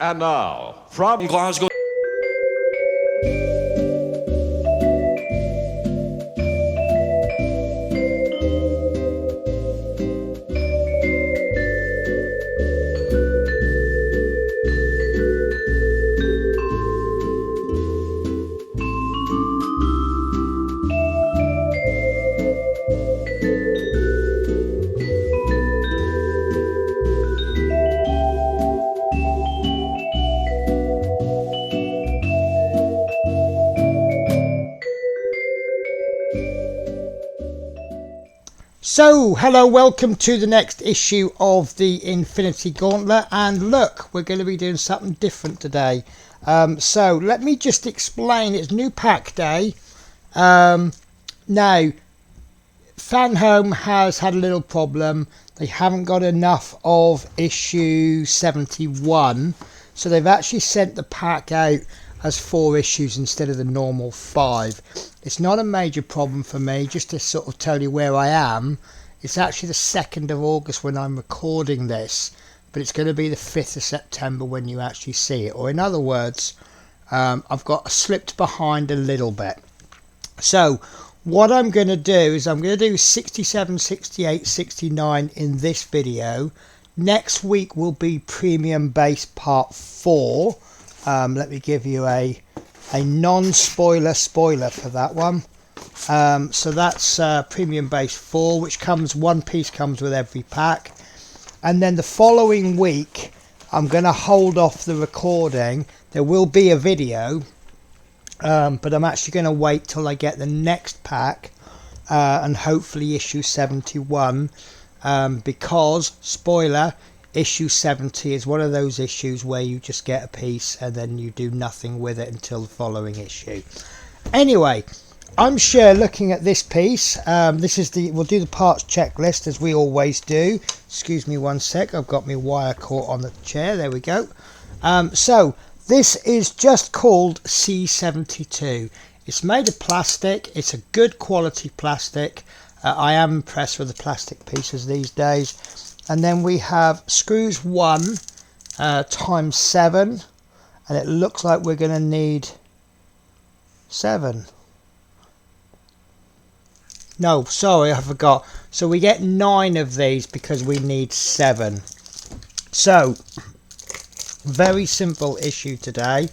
And now, from Glasgow. So, hello, welcome to the next issue of the Infinity Gauntlet, and look, we're going to be doing something different today. So, let me just explain, it's new pack day. Now, Fanhome has had a little problem. They haven't got enough of issue 71, so they've actually sent the pack out as 4 issues instead of the normal 5. It's not a major problem for me, just to sort of tell you where I am. It's actually the 2nd of August when I'm recording this, but it's going to be the 5th of September when you actually see it. Or in other words, I've got slipped behind a little bit. So what I'm going to do is I'm going to do 67, 68, 69 in this video. Next week will be Premium Base Part 4. Let me give you a non-spoiler spoiler for that one. So that's Premium Base 4, which comes, one piece comes with every pack. And then the following week, I'm going to hold off the recording. There will be a video, but I'm actually going to wait till I get the next pack and hopefully issue 71, because, spoiler, issue 70 is one of those issues where you just get a piece and then you do nothing with it until the following issue. Anyway, I'm sure looking at this piece, this is we'll do the parts checklist as we always do. Excuse me one sec, I've got my wire caught on the chair, there we go. So this is just called C72. It's made of plastic, it's a good quality plastic. I am impressed with the plastic pieces these days. And then we have screws 1 times 7, and it looks like we're going to need 7. No, sorry, I forgot. So we get 9 of these because we need 7. So, very simple issue today.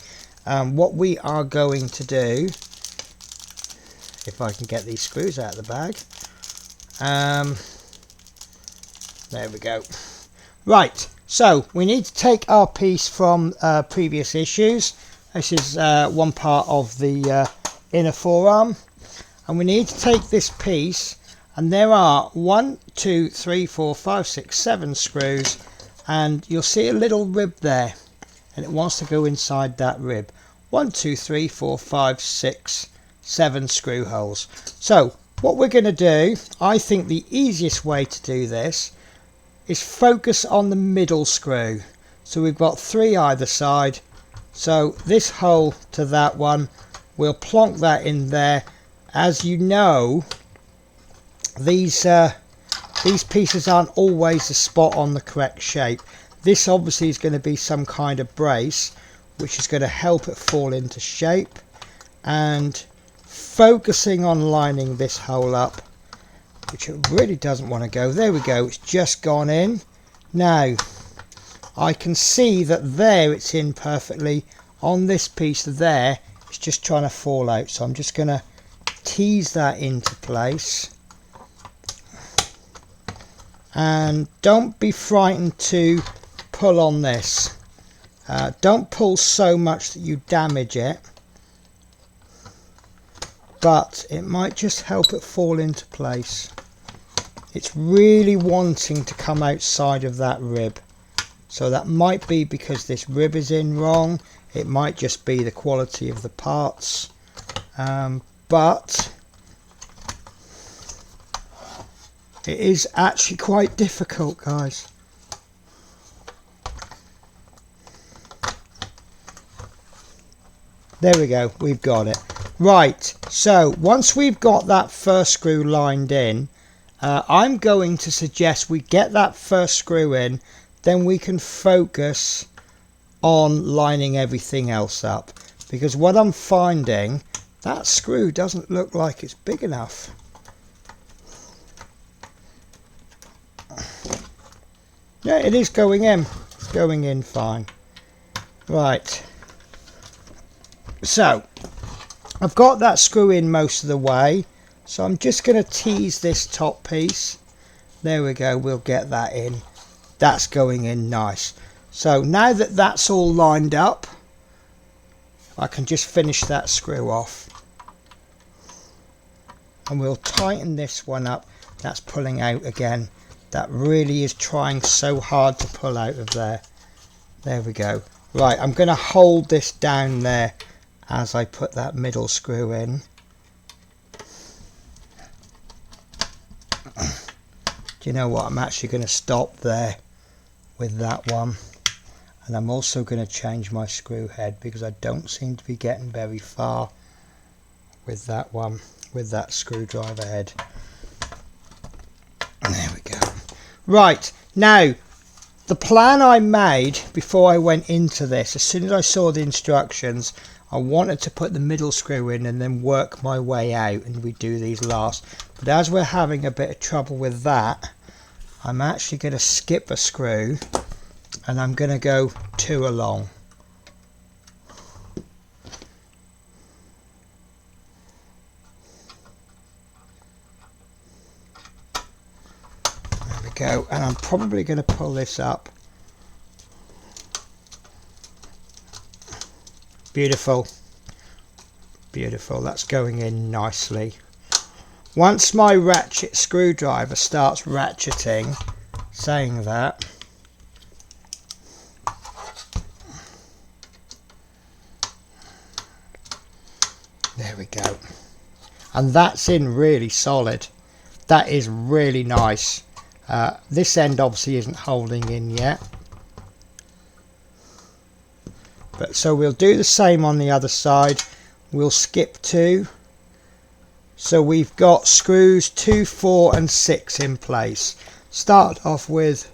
What we are going to do, if I can get these screws out of the bag. There we go. Right, so we need to take our piece from previous issues. This is one part of the inner forearm. And we need to take this piece, and there are 1, 2, 3, 4, 5, 6, 7 screws, and you'll see a little rib there, and it wants to go inside that rib. 1, 2, 3, 4, 5, 6, 7 screw holes. So what we're going to do, I think the easiest way to do this is focus on the middle screw. So we've got 3 either side, so this hole to that one, we'll plonk that in there. As you know, these pieces aren't always the spot on the correct shape. This obviously is going to be some kind of brace which is going to help it fall into shape, and focusing on lining this hole up, which it really doesn't want to go. There we go, it's just gone in. Now I can see that there it's in perfectly. On this piece there, it's just trying to fall out, so I'm just going to tease that into place. And don't be frightened to pull on this. Don't pull so much that you damage it, but it might just help it fall into place. It's really wanting to come outside of that rib, so that might be because this rib is in wrong. It might just be the quality of the parts, but it is actually quite difficult, guys. There we go, we've got it. Right, so once we've got that first screw lined in, I'm going to suggest we get that first screw in, then we can focus on lining everything else up, because what I'm finding, that screw doesn't look like it's big enough. Yeah, it is going in. It's going in fine. Right. So, I've got that screw in most of the way. So I'm just going to tease this top piece. There we go. We'll get that in. That's going in nice. So now that that's all lined up, I can just finish that screw off. And we'll tighten this one up. That's pulling out again. That really is trying so hard to pull out of there. There we go. Right, I'm going to hold this down there as I put that middle screw in. Do you know what? I'm actually going to stop there with that one. And I'm also going to change my screw head because I don't seem to be getting very far with that one, with that screwdriver head. There we go. Right, now the plan I made before I went into this, as soon as I saw the instructions, I wanted to put the middle screw in and then work my way out, and we do these last. But as we're having a bit of trouble with that, I'm actually going to skip a screw and I'm going to go 2 along. There we go, and I'm probably going to pull this up. Beautiful, beautiful, that's going in nicely. Once my ratchet screwdriver starts ratcheting, saying that, there we go, and that's in really solid. That is really nice. This end obviously isn't holding in yet. But so we'll do the same on the other side. We'll skip 2. So we've got screws 2, 4 and 6 in place. Start off with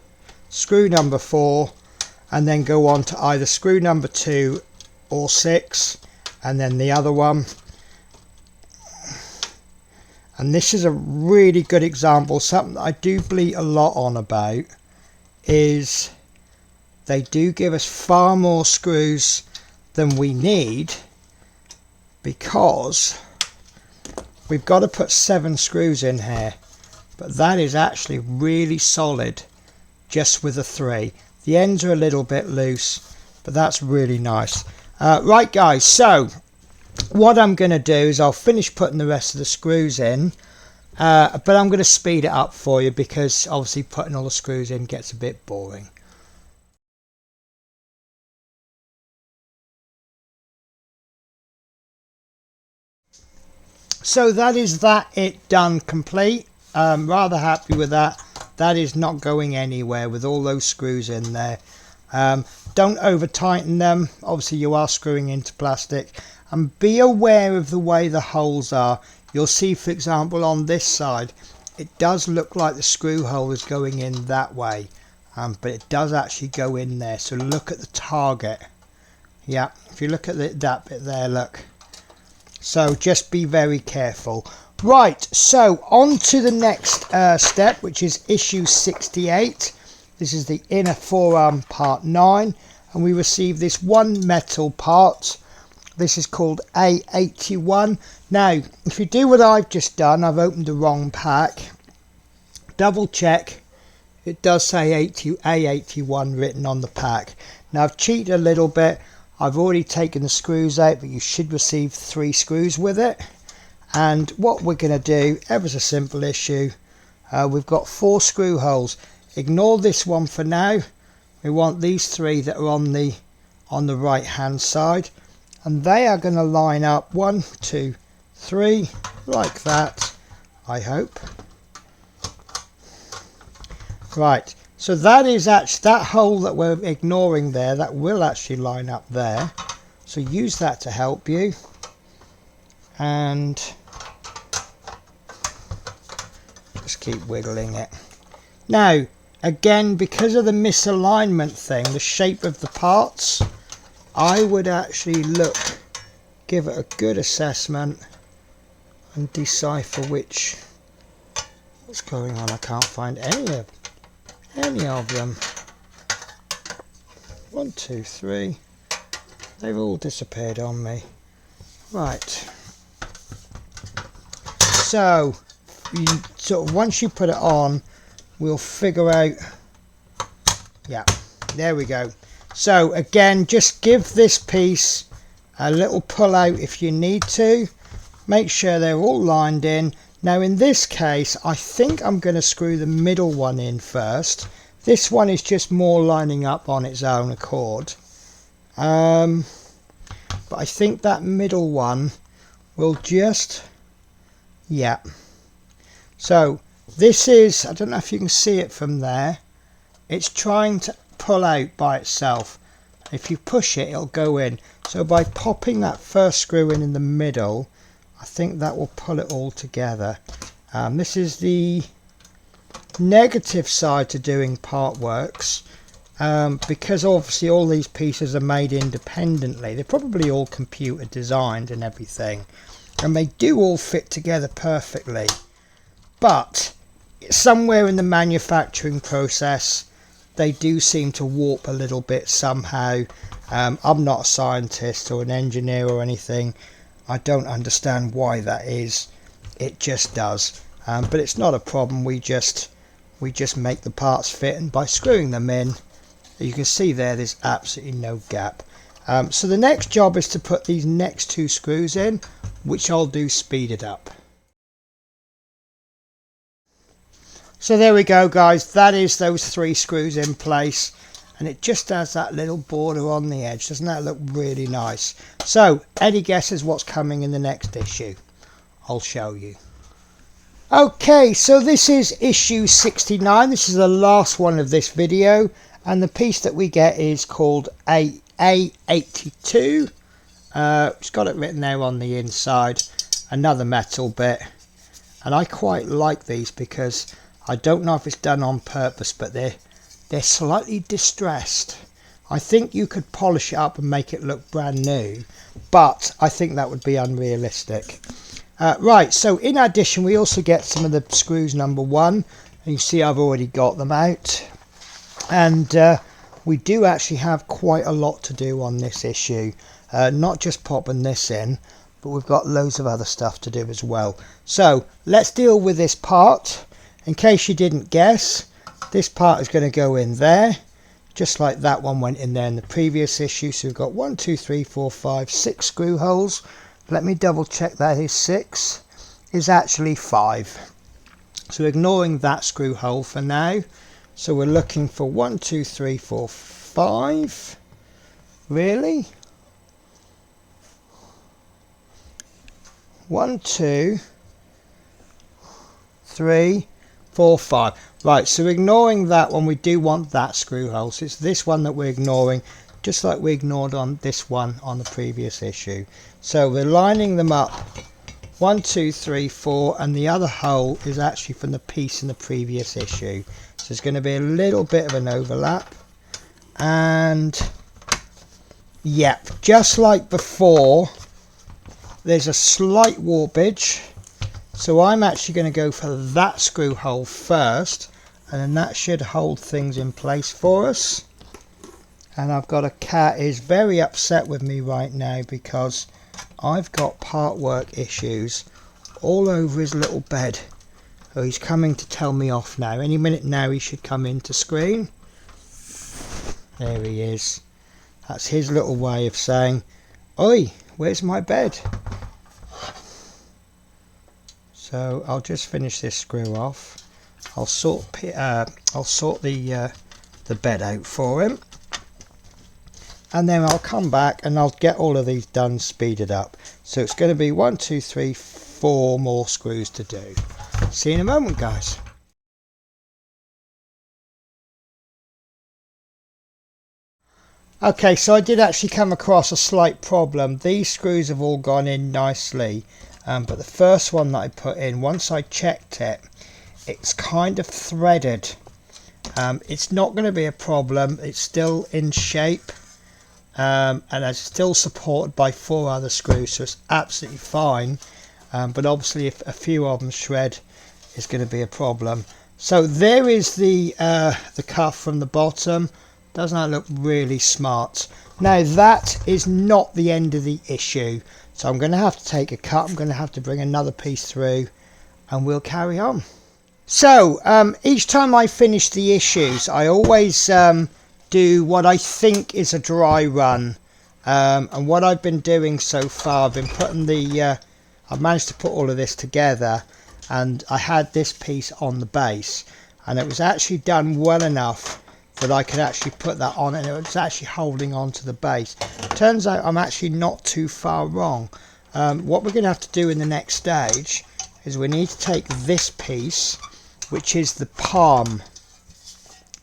screw number 4 and then go on to either screw number 2 or 6 and then the other one. And this is a really good example. Something that I do bleat a lot on about is they do give us far more screws than we need, because we've got to put 7 screws in here, but that is actually really solid just with the 3. The ends are a little bit loose, but that's really nice. Right guys, so what I'm going to do is I'll finish putting the rest of the screws in, but I'm going to speed it up for you because obviously putting all the screws in gets a bit boring. So that is it done complete. Rather happy with that. That is not going anywhere with all those screws in there. Don't over tighten them. Obviously you are screwing into plastic, and be aware of the way the holes are. You'll see, for example, on this side it does look like the screw hole is going in that way, but it does actually go in there. So look at the target. Yeah, if you look at that bit there, look. So just be very careful. Right, so on to the next step, which is issue 68. This is the inner forearm part 9, and we receive this one metal part. This is called A81. Now, if you do what I've just done, I've opened the wrong pack. Double check. It does say A81 written on the pack. Now, I've cheated a little bit. I've already taken the screws out, but you should receive 3 screws with it. And what we're going to do, ever so simple issue, we've got 4 screw holes. Ignore this one for now. We want these 3 that are on the right hand side, and they are going to line up 1, 2, 3 like that, I hope. Right. So that is actually, that hole that we're ignoring there, that will actually line up there. So use that to help you. And just keep wiggling it. Now, again, because of the misalignment thing, the shape of the parts, I would actually give it a good assessment and decipher what's going on. I can't find any of them. 1, 2, 3. They've all disappeared on me. Right. So, once you put it on, we'll figure out. Yeah, there we go. So again, just give this piece a little pull out if you need to. Make sure they're all lined in. Now in this case, I think I'm going to screw the middle one in first. This one is just more lining up on its own accord. But I think that middle one will just, yeah. So this is, I don't know if you can see it from there, it's trying to pull out by itself. If you push it, it'll go in. So by popping that first screw in the middle, I think that will pull it all together. This is the negative side to doing part works, because obviously all these pieces are made independently. They're probably all computer designed and everything, and they do all fit together perfectly, but somewhere in the manufacturing process they do seem to warp a little bit somehow. I'm not a scientist or an engineer or anything. I don't understand why that is. It just does. But it's not a problem. We just make the parts fit, and by screwing them in, you can see there's absolutely no gap. So the next job is to put these next 2 screws in, which I'll do speeded up. So there we go, guys. That is those 3 screws in place, and it just has that little border on the edge. Doesn't that look really nice? So any guesses what's coming in the next issue? I'll show you. Okay, so this is issue 69. This is the last one of this video, and the piece that we get is called A82. It's got it written there on the inside. Another metal bit, and I quite like these because I don't know if it's done on purpose, but they're slightly distressed. I think you could polish it up and make it look brand new, but I think that would be unrealistic. Right, so in addition we also get some of the screws number 1, and you see I've already got them out, and we do actually have quite a lot to do on this issue. Not just popping this in, but we've got loads of other stuff to do as well. So let's deal with this part. In case you didn't guess, this part is going to go in there, just like that one went in there in the previous issue. So we've got 1, 2, 3, 4, 5, 6 screw holes. Let me double check that is 6. Is actually 5. So ignoring that screw hole for now. So we're looking for 1, 2, 3, 4, 5. Really? 1, 2, 3, 4, 5. Right, so ignoring that one, we do want that screw hole. So it's this one that we're ignoring, just like we ignored on this one on the previous issue. So we're lining them up 1, 2, 3, 4, and the other hole is actually from the piece in the previous issue. So there's going to be a little bit of an overlap, and yep, just like before, there's a slight warpage. So I'm actually going to go for that screw hole first, and then that should hold things in place for us. And I've got a cat who's very upset with me right now because I've got part work issues all over his little bed. So he's coming to tell me off now. Any minute now he should come into screen. There he is. That's his little way of saying, "Oi, where's my bed?" So I'll just finish this screw off. I'll sort the bed out for him, and then I'll come back and I'll get all of these done speeded up. So it's going to be 1, 2, 3, 4 more screws to do. See you in a moment, guys. Okay, so I did actually come across a slight problem. These screws have all gone in nicely, but the first one that I put in, once I checked it, it's kind of threaded. It's not going to be a problem. It's still in shape, and it's still supported by 4 other screws, so it's absolutely fine. But obviously if a few of them shred, it's going to be a problem. So there is the cuff from the bottom. Doesn't that look really smart? Now that is not the end of the issue, so I'm going to have to take a cut. I'm going to have to bring another piece through, and we'll carry on. So each time I finish the issues, I always do what I think is a dry run, and what I've been doing so far, I've been putting I've managed to put all of this together, and I had this piece on the base, and it was actually done well enough that I could actually put that on, and it was actually holding on to the base. Turns out I'm actually not too far wrong. What we're going to have to do in the next stage is we need to take this piece, which is the palm.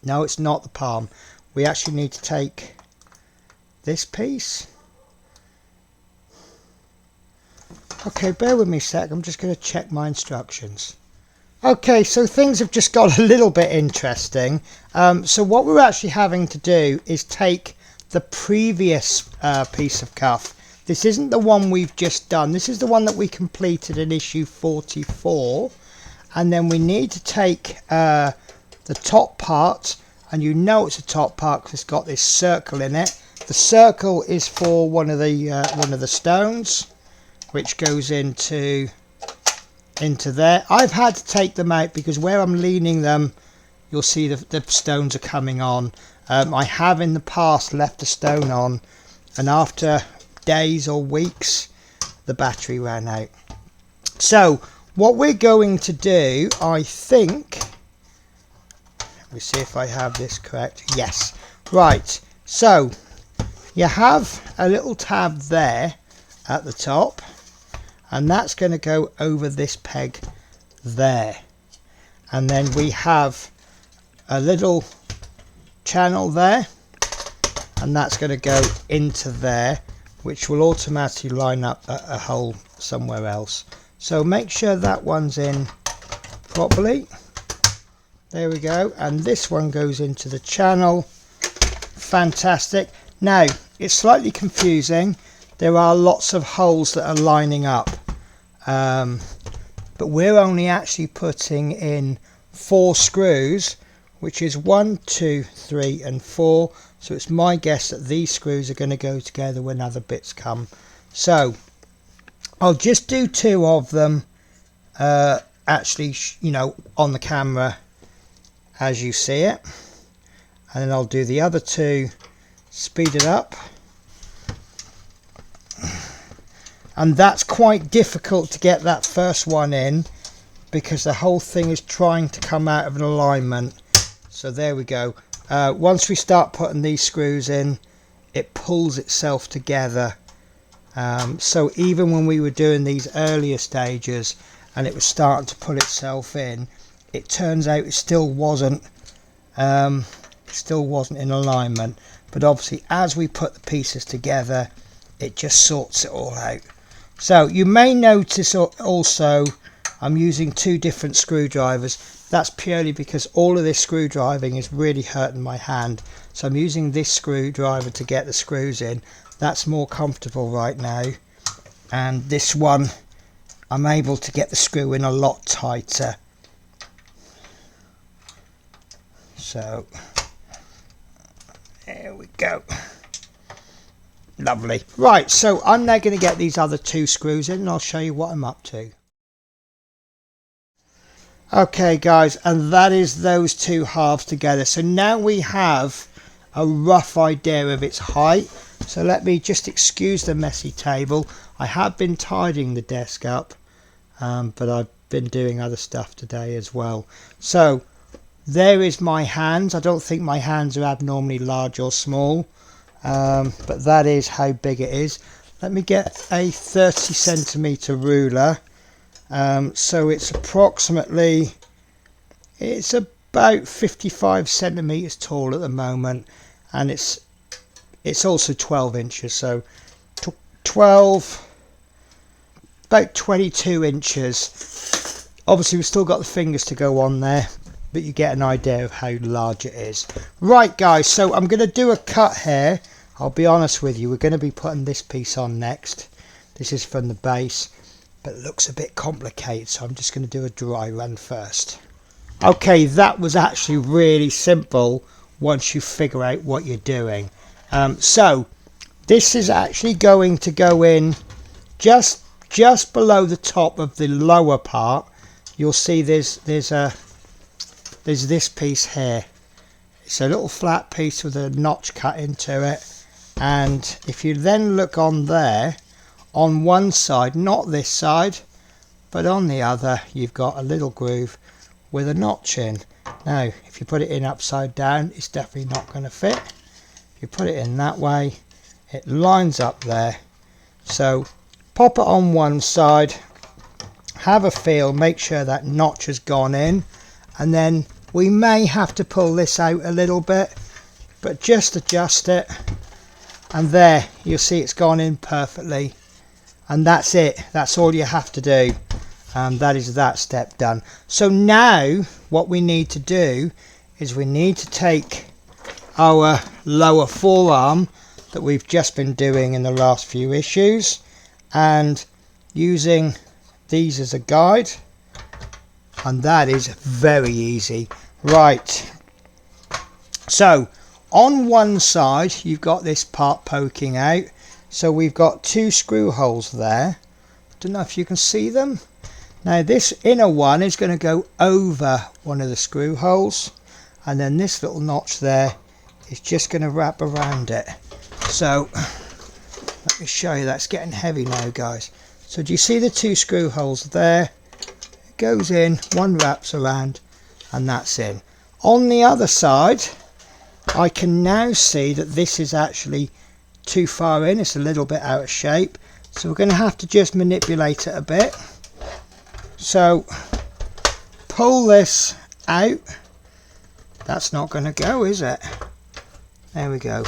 No, it's not the palm. We actually need to take this piece. Okay, bear with me a sec. I'm just going to check my instructions. Okay, so things have just got a little bit interesting. So what we're actually having to do is take the previous piece of cuff. This isn't the one we've just done. This is the one that we completed in issue 44. And then we need to take the top part, and you know it's a top part because it's got this circle in it. The circle is for one of the stones, which goes into there. I've had to take them out because where I'm leaning them, you'll see the stones are coming on. I have in the past left a stone on, and after days or weeks the battery ran out. So what we're going to do, I think, let me see if I have this correct. Yes, right. So you have a little tab there at the top, and that's going to go over this peg there, and then we have a little channel there, and that's going to go into there, which will automatically line up a hole somewhere else. So make sure that one's in properly. There we go, and this one goes into the channel. Fantastic. Now it's slightly confusing. There are lots of holes that are lining up, but we're only actually putting in 4 screws, which is 1, 2, 3 and 4. So it's my guess that these screws are going to go together when other bits come. So I'll just do 2 of them actually, you know, on the camera as you see it, and then I'll do the other 2, speed it up. And that's quite difficult to get that first one in because the whole thing is trying to come out of an alignment. So there we go. Once we start putting these screws in, it pulls itself together. So even when we were doing these earlier stages and it was starting to pull itself in, it turns out it still wasn't in alignment. But obviously as we put the pieces together, it just sorts it all out. So you may notice also I'm using 2 different screwdrivers. That's purely because all of this screwdriving is really hurting my hand. So I'm using this screwdriver to get the screws in. That's more comfortable right now. And this one, I'm able to get the screw in a lot tighter. So there we go. Lovely. Right, so I'm now going to get these other 2 screws in, and I'll show you what I'm up to. Okay guys, and that is those 2 halves together. So now we have a rough idea of its height. So let me just excuse the messy table. I have been tidying the desk up, but I've been doing other stuff today as well. So there is my hands. I don't think my hands are abnormally large or small, but that is how big it is. Let me get a 30 centimeter ruler. So it's approximately, it's about 55 centimeters tall at the moment, and it's also 12 inches, so 12, about 22 inches. Obviously we've still got the fingers to go on there, but you get an idea of how large it is. Right guys, so I'm going to do a cut here. I'll be honest with you, we're going to be putting this piece on next. This is from the base, but it looks a bit complicated, so I'm just going to do a dry run first. Okay, that was actually really simple once you figure out what you're doing. So this is actually going to go in just below the top of the lower part. You'll see there's this piece here. It's a little flat piece with a notch cut into it, and if you then look on there, on one side, not this side but on the other, you've got a little groove with a notch in. Now if you put it in upside down, it's definitely not going to fit. If you put it in that way, it lines up there. So pop it on one side, have a feel, make sure that notch has gone in, and then we may have to pull this out a little bit, but just adjust it, and there you'll see it's gone in perfectly. And that's it, that's all you have to do. That is that step done. So now what we need to do is we need to take our lower forearm that we've just been doing in the last few issues, and using these as a guide, and that is very easy. Right, so on one side you've got this part poking out, so we've got two screw holes there. Don't know if you can see them. Now this inner one is going to go over one of the screw holes, and then this little notch there is just going to wrap around it. So let me show you, that's getting heavy now guys. So do you see the two screw holes there? It goes in, one wraps around, and that's in. On the other side I can now see that this is actually too far in, it's a little bit out of shape, so we're going to have to just manipulate it a bit. So pull this out. That's not going to go, is it? There we go.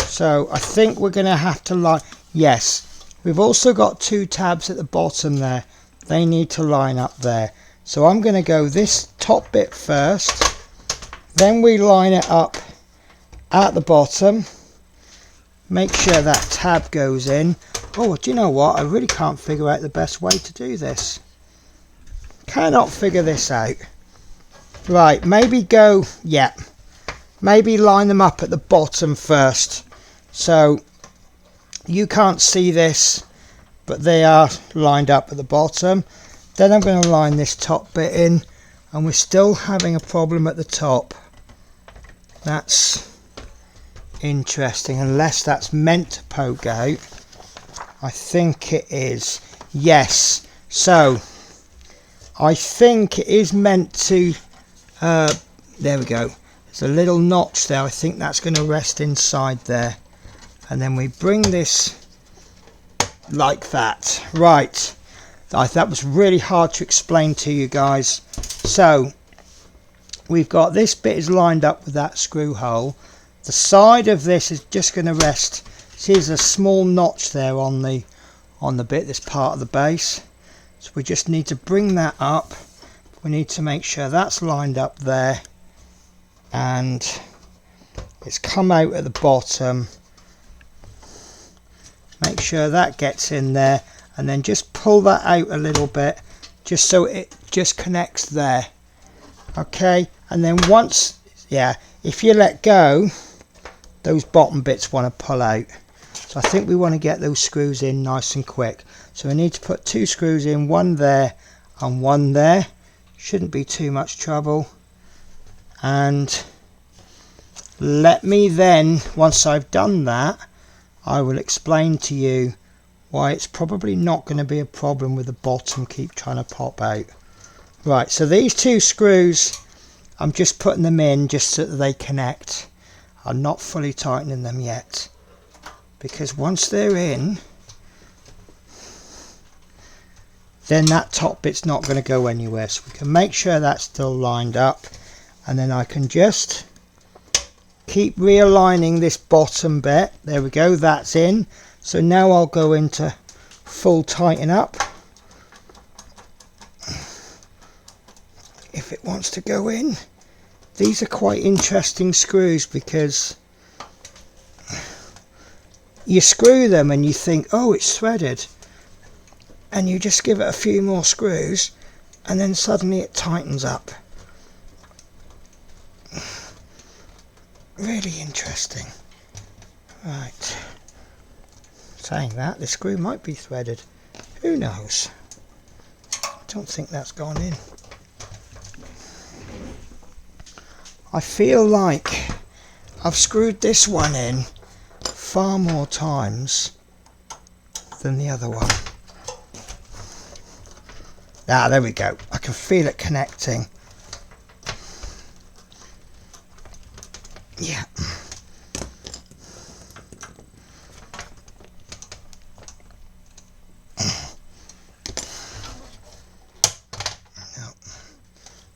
So I think we're going to have to line, yes, we've also got two tabs at the bottom there, they need to line up there. So I'm going to go this top bit first, then we line it up at the bottom, make sure that tab goes in. Oh, do you know what, I really can't figure out the best way to do this. Cannot figure this out. Right, maybe go, yeah, maybe line them up at the bottom first. So you can't see this, but they are lined up at the bottom. Then I'm going to line this top bit in, and we're still having a problem at the top. That's interesting, unless that's meant to poke out. I think it is. Yes, so I think it is meant to, there we go, there's a little notch there, I think that's going to rest inside there, and then we bring this like that. Right, that was really hard to explain to you guys. So we've got this bit is lined up with that screw hole, the side of this is just going to rest. See, there's a small notch there on the bit, this part of the base, so we just need to bring that up. We need to make sure that's lined up there, and it's come out at the bottom. Make sure that gets in there, and then just pull that out a little bit, just so it just connects there. Okay, and then once, yeah, if you let go, those bottom bits want to pull out. So I think we want to get those screws in nice and quick. So we need to put two screws in, one there and one there. Shouldn't be too much trouble. And let me then, once I've done that, I will explain to you why it's probably not going to be a problem with the bottom keep trying to pop out. Right, so these two screws, I'm just putting them in just so that they connect. I'm not fully tightening them yet, because once they're in, then that top bit's not going to go anywhere. So we can make sure that's still lined up, and then I can just keep realigning this bottom bit. There we go, that's in. So now I'll go into full tighten up. If if it wants to go in. These are quite interesting screws because you screw them and you think, oh, it's threaded, and you just give it a few more screws and then suddenly it tightens up. Really interesting. Right, saying that, the screw might be threaded, who knows. I don't think that's gone in. I feel like I've screwed this one in far more times than the other one. Ah, there we go. I can feel it connecting. Yeah. No,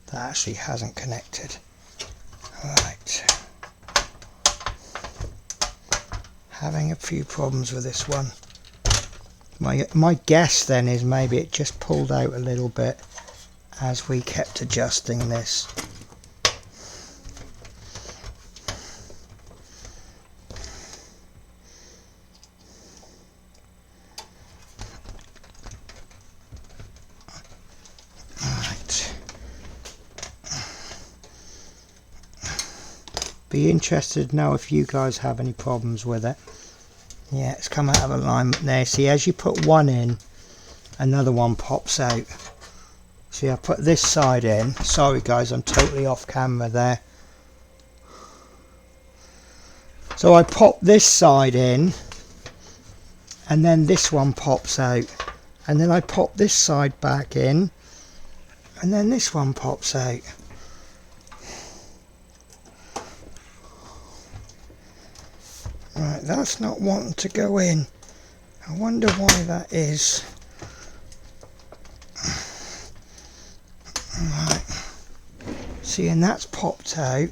that actually hasn't connected. Right, having a few problems with this one. My guess then is maybe it just pulled out a little bit as we kept adjusting this. Be interested to know if you guys have any problems with it. Yeah, it's come out of alignment there. See, as you put one in, another one pops out. See, I put this side in. Sorry guys, I'm totally off camera there. So I pop this side in, and then this one pops out. And then I pop this side back in, and then this one pops out. Right, that's not wanting to go in. I wonder why that is. Right. See, and that's popped out.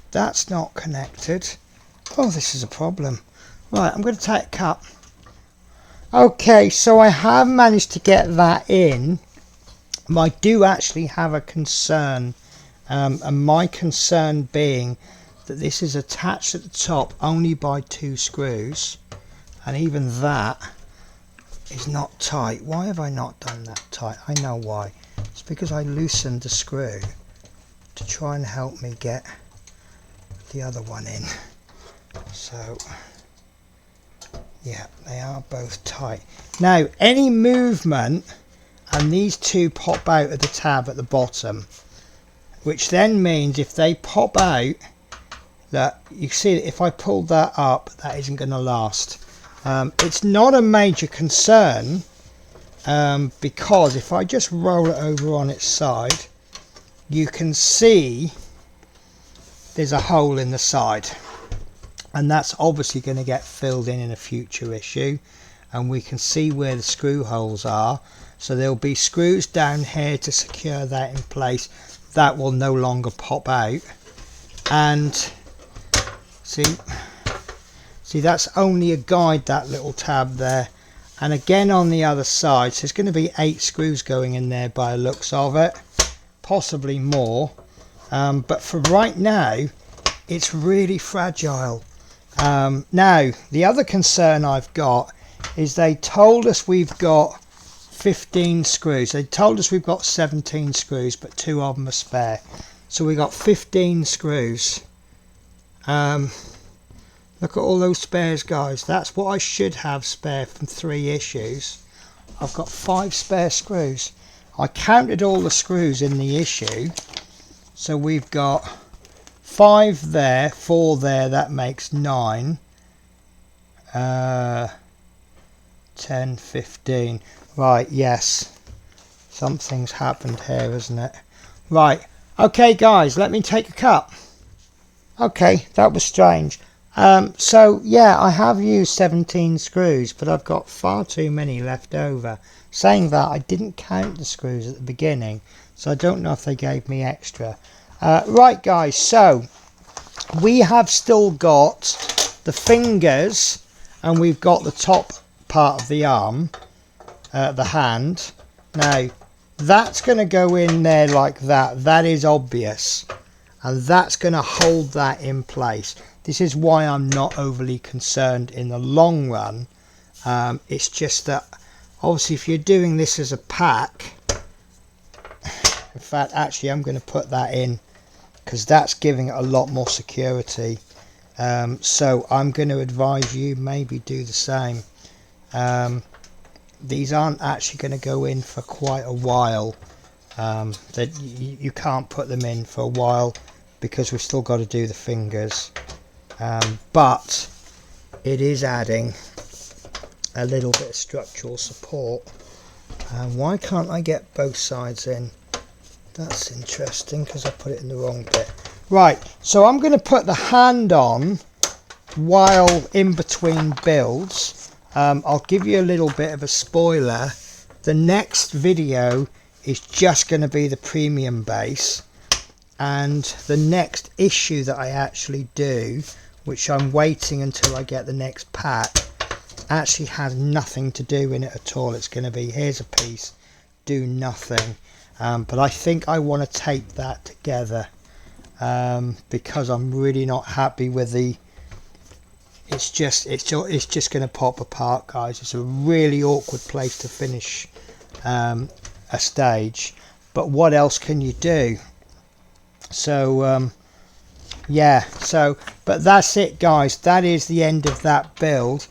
That's not connected. Oh, this is a problem. Right, I'm going to take a cut. Okay, so I have managed to get that in. I do actually have a concern. And my concern being that this is attached at the top only by 2 screws, and even that is not tight. Why have I not done that tight? I know why. It's because I loosened the screw to try and help me get the other one in. So yeah, they are both tight. Now any movement and these two pop out of the tab at the bottom, which then means if they pop out, that you see that if I pull that up, that isn't going to last. It's not a major concern because if I just roll it over on its side, you can see there's a hole in the side, and that's obviously going to get filled in a future issue, and we can see where the screw holes are. So there'll be screws down here to secure that in place. That will no longer pop out, and see that's only a guide, that little tab there. And again on the other side, so there's going to be 8 screws going in there by the looks of it, possibly more, but for right now it's really fragile. Now the other concern I've got is they told us we've got 15 screws. They told us we've got 17 screws, but 2 of them are spare, so we got 15 screws. Look at all those spares, guys. That's what I should have spare from 3 issues. I've got 5 spare screws. I counted all the screws in the issue, so we've got 5 there, 4 there, that makes 9, 10, 15. Right, yes, something's happened here, isn't it? Right, okay guys, let me take a cut. Okay, that was strange. So yeah, I have used 17 screws, but I've got far too many left over. Saying that, I didn't count the screws at the beginning, so I don't know if they gave me extra. Right guys, so we have still got the fingers, and we've got the top part of the arm, the hand. Now that's going to go in there like that. That is obvious, and that's going to hold that in place. This is why I'm not overly concerned in the long run. It's just that obviously if you're doing this as a pack, in fact actually I'm going to put that in because that's giving it a lot more security. So I'm going to advise you maybe do the same. These aren't actually going to go in for quite a while. That you can't put them in for a while because we've still got to do the fingers. But it is adding a little bit of structural support. Why can't I get both sides in? That's interesting because I put it in the wrong bit. Right, so I'm going to put the hand on while in between builds. I'll give you a little bit of a spoiler. The next video is just going to be the premium base, and the next issue that I actually do, which I'm waiting until I get the next pack, actually has nothing to do in it at all. It's going to be here's a piece, do nothing. But I think I want to tape that together because I'm really not happy with the. It's just going to pop apart, guys. It's a really awkward place to finish a stage. But what else can you do? So yeah. So but that's it, guys. That is the end of that build.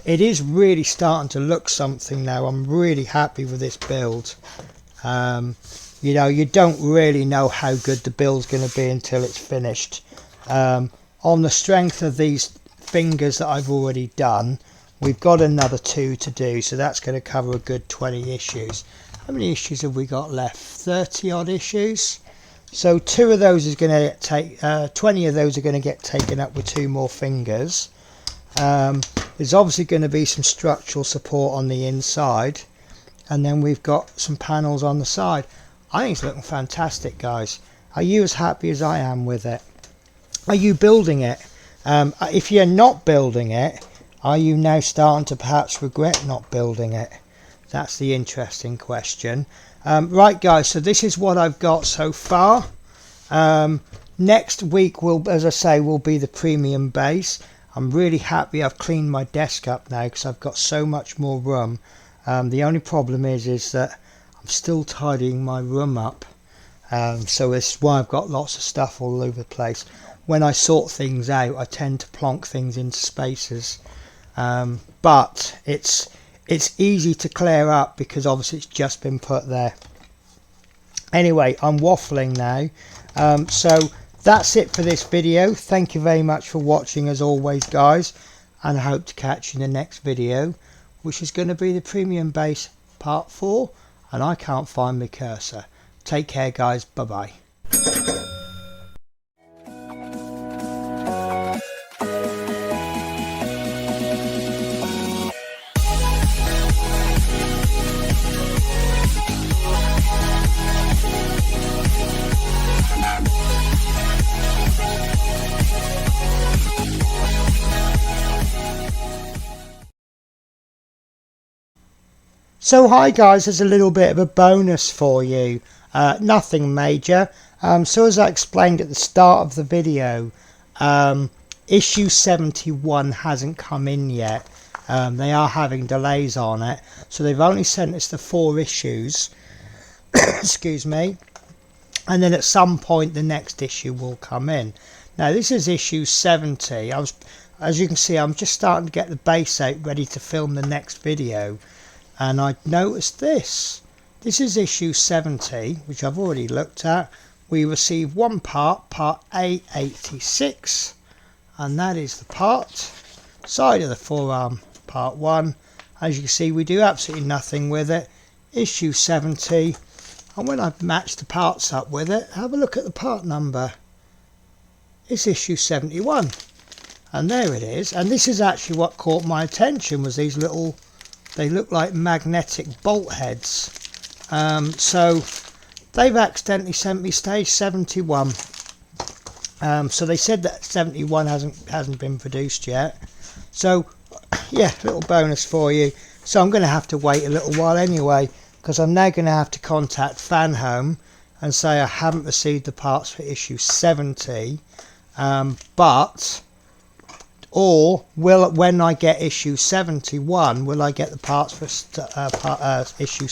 It is really starting to look something now. I'm really happy with this build. You know, you don't really know how good the build's going to be until it's finished. On the strength of these fingers that I've already done, we've got another 2 to do, so that's going to cover a good 20 issues. How many issues have we got left? 30 odd issues. So 2 of those is going to take 20 of those are going to get taken up with 2 more fingers. There's obviously going to be some structural support on the inside, and then we've got some panels on the side. I think it's looking fantastic, guys. Are you as happy as I am with it? Are you building it? If you're not building it, are you now starting to perhaps regret not building it? That's the interesting question. Right, guys, so this is what I've got so far. Next week will, as I say, will be the premium base. I'm really happy I've cleaned my desk up now because I've got so much more room. The only problem is that I'm still tidying my room up. So it's why I've got lots of stuff all over the place. When I sort things out, I tend to plonk things into spaces. But it's easy to clear up because obviously it's just been put there. Anyway, I'm waffling now. So that's it for this video. Thank you very much for watching as always, guys. And I hope to catch you in the next video, which is going to be the premium base part 4. And I can't find my cursor. Take care, guys. Bye bye. So hi guys, there's a little bit of a bonus for you. Nothing major. So as I explained at the start of the video, issue 71 hasn't come in yet. They are having delays on it, so they've only sent us the 4 issues. Excuse me. And then at some point the next issue will come in. Now this is issue 70. As you can see, I'm just starting to get the base out ready to film the next video. And I noticed this. This is issue 70, which I've already looked at. We received one part, part A86, and that is the part side of the forearm, part 1. As you can see, we do absolutely nothing with it. Issue 70, and when I've matched the parts up with it, have a look at the part number. It's issue 71, and there it is. And this is actually what caught my attention, was these little, they look like magnetic bolt heads. So they've accidentally sent me stage 71. So they said that 71 hasn't been produced yet. So yeah, little bonus for you. So I'm going to have to wait a little while anyway. because I'm now going to have to contact Fanhome and say I haven't received the parts for issue 70, or when I get issue 71, will I get the parts for issue